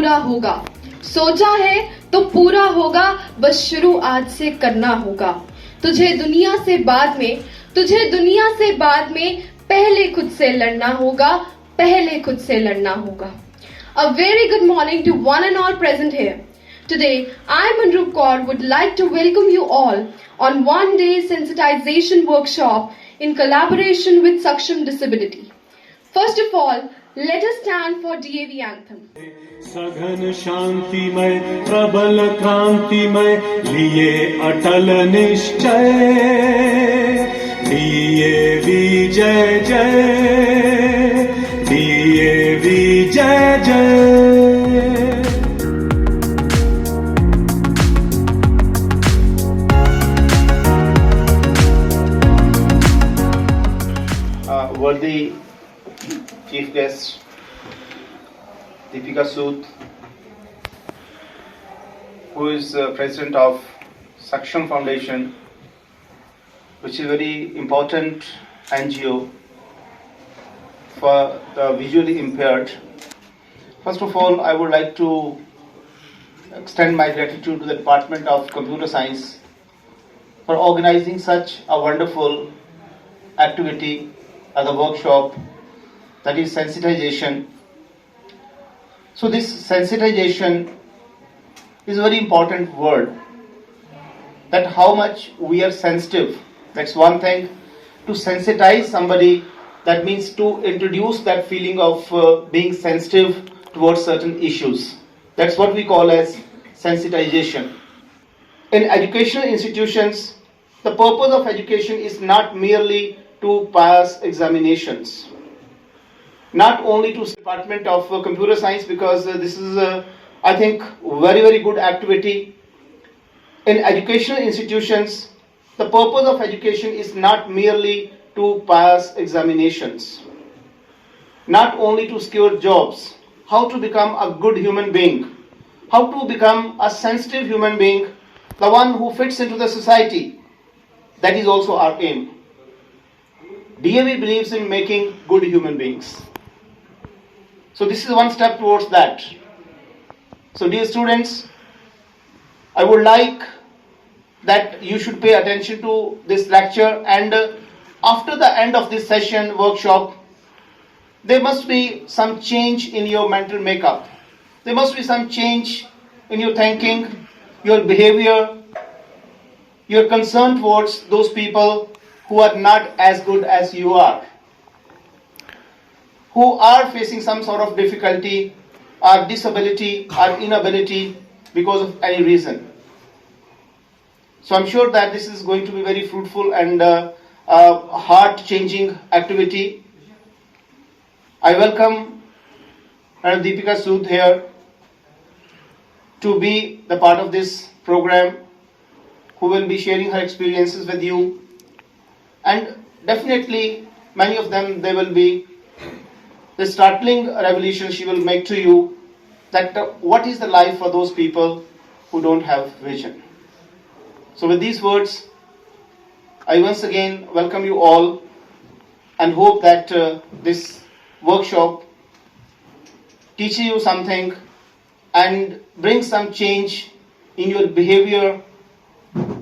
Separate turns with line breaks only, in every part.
पूरा होगा, सोचा है तो पूरा होगा, बस शुरू आज से करना होगा। तुझे दुनिया से बाद में, तुझे दुनिया से बाद में पहले खुद से लड़ना होगा, पहले खुद से लड़ना होगा। A very good morning to one and all present here. Today, I, Manroop Kaur, would like to welcome you all on one-day sensitization workshop in collaboration with Saksham Disability. First of all, let us stand for DAV anthem.
सघन शांतिमय प्रबल क्रांतिमय लिए अटल निश्चय DAV जय जय DAV जय जय।
Worthy Chief Guest Deepika Sood, who is President of Saksham Foundation, which is a very important NGO for the visually impaired. First of all, I would like to extend my gratitude to the Department of Computer Science for organizing such a wonderful activity as a workshop, that is sensitization. So this sensitization is a very important word, that how much we are sensitive. That's one thing. To sensitize somebody, that means to introduce that feeling of being sensitive towards certain issues. That's what we call as sensitization. In educational institutions, the purpose of education is not merely to pass examinations. Not only to Department of Computer Science, because this is, I think, very good activity. In educational institutions, the purpose of education is not merely to pass examinations. Not only to secure jobs, how to become a good human being, how to become a sensitive human being, the one who fits into the society. That is also our aim. DAV believes in making good human beings. So this is one step towards that. So dear students, I would like that you should pay attention to this lecture, and after the end of this session, workshop, there must be some change in your mental makeup. There must be some change in your thinking, your behavior, your concern towards those people who are not as good as you are, who are facing some sort of difficulty or disability or inability because of any reason. So I'm sure that this is going to be very fruitful and heart-changing activity. I welcome Madam Deepika Sood here to be the part of this program, who will be sharing her experiences with you. And definitely, many of them, they will be the startling revelation she will make to you, that what is the life for those people who don't have vision. So with these words, I once again welcome you all and hope that this workshop teaches you something and brings some change in your behavior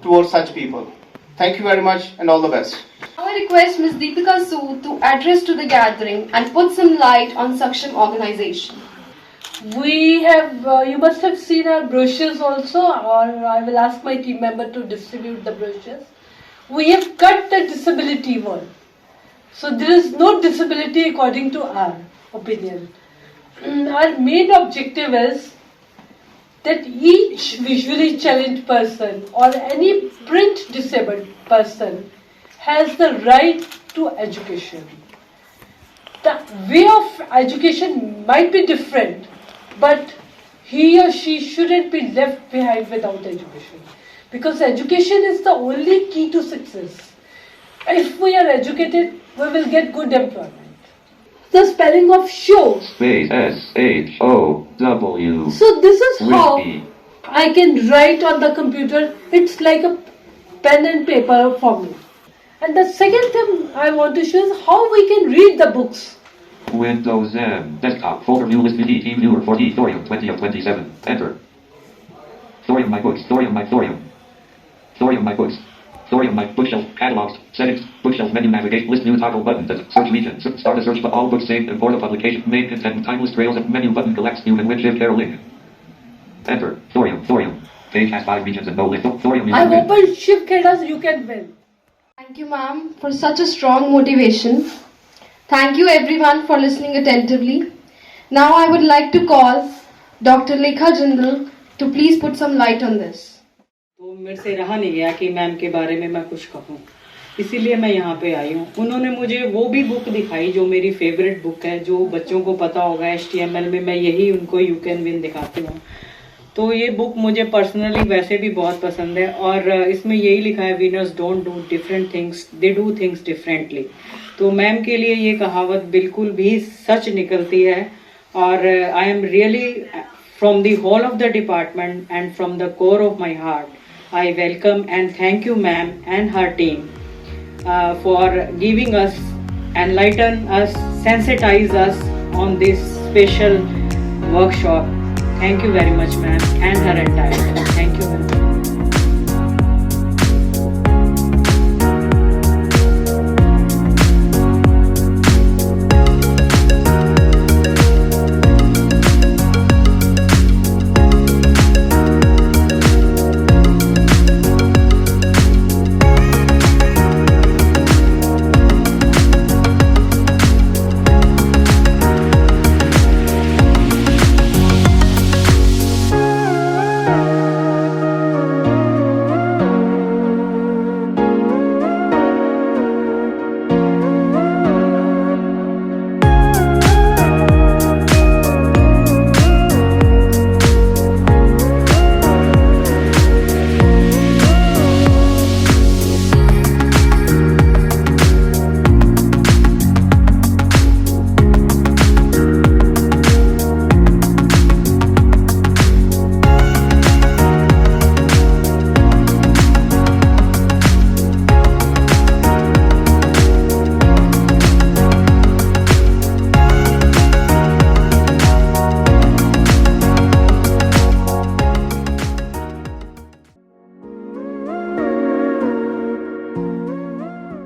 towards such people. Thank you very much and all the best.
Now I request Ms. Deepika Sood to address to the gathering and put some light on Saksham organization.
We have, you must have seen our brochures also, or I will ask my team member to distribute the brochures. We have cut the disability wall. So there is no disability according to our opinion. Our main objective is that each visually challenged person or any print disabled person has the right to education. The way of education might be different, but he or she shouldn't be left behind without education. Because education is the only key to success. If we are educated, we will get good employment. The spelling of show.
Space S-H-O-W.
So this is how
Whiskey.
I can write on the computer. It's like a pen and paper for me. And the second thing I want to show is how we can read the books
Windows M. Desktop. Folder view list VD. Team viewer 4D. Thorium 20 of 27. Enter. Thorium my books. Thorium my thorium. Thorium my books. Thorium my bookshelf. Catalogs. Settings. Bookshelf menu navigation. List new toggle button. Search region. Start a search for all books saved. Import a publication. Main content. Timeless trails of menu button. Collects new and win shift arrow link. Enter. Thorium. Thorium. Page has 5 regions and no link. Thorium.
I've opened shift headers, you can win.
Thank you, ma'am, for such a strong motivation. Thank you, everyone, for listening attentively. Now, I would like to call Dr. Lekha Jindal to please put some light on this.
तो मेरे से रहा नहीं गया कि ma'am के बारे में मैं कुछ कहूँ, इसीलिए मैं यहाँ पे आई हूँ। उन्होंने मुझे वो भी बुक दिखाई जो मेरी फेवरेट बुक है, जो बच्चों को पता होगा HTML में मैं यही उनको यू कैन विन दिखाती हूँ। तो ये बुक मुझे पर्सनली वैसे भी बहुत पसंद है और इसमें यही लिखा है, winners don't do different things, they do things differently. तो मैम के लिए ये कहावत बिल्कुल भी सच निकलती है और I am really from the whole of the department and from the core of my heart I welcome and thank you ma'am and her team for giving us, enlighten us, sensitize us on this special workshop. Thank you very much, ma'am, and her entire team. Thank you, ma'am.